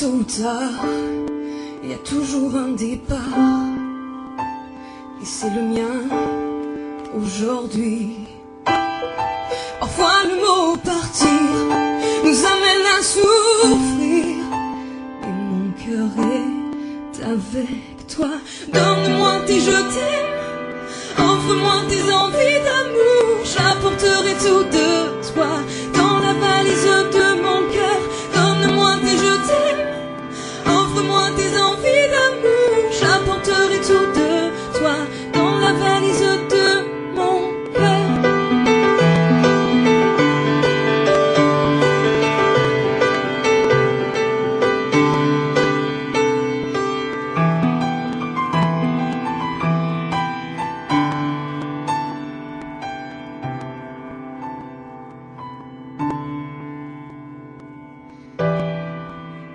tôt ou tard, il y a toujours un départ. Et c'est le mien aujourd'hui. Parfois le mot partir nous amène à souffrir. Et mon cœur est avec toi. Donne-moi tes je t'aime, offre-moi tes envies d'amour. J'apporterai tout de toi dans la valise de mon cœur. Donne-moi tes je t'aime, offre-moi tes envies d'amour. J'apporterai tout de toi dans la valise de mon cœur.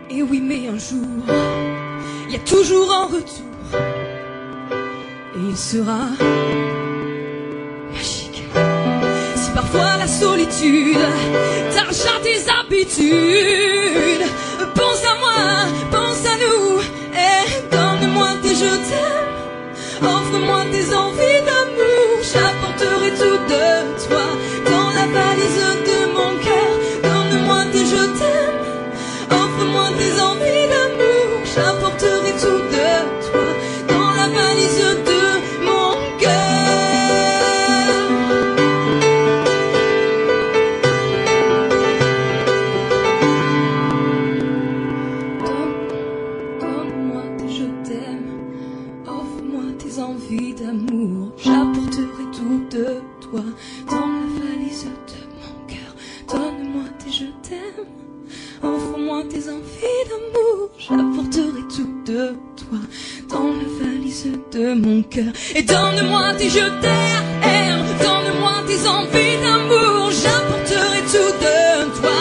Et oui, mais un jour, il y a toujours un retour. Et il sera magique. Si parfois la solitude t'arrache à tes habitudes, pense à moi, pense à nous. Et donne-moi tes je t'aime, offre-moi tes envies d'amour. J'apporterai tout de toi dans la valise de mon cœur. Donne-moi tes je t'aime, offre-moi tes envies d'amour. J'apporterai tout de toi dans la valise de mon cœur. Donne-moi tes je t'aime, offre-moi tes envies d'amour. J'apporterai tout de toi dans la valise de mon cœur. Donne-moi tes je t'aime, offre-moi tes envies d'amour. J'apporterai tout de toi dans la valise de mon cœur. Et donne-moi tes je t'aime, donne-moi tes envies d'amour. J'apporterai tout de toi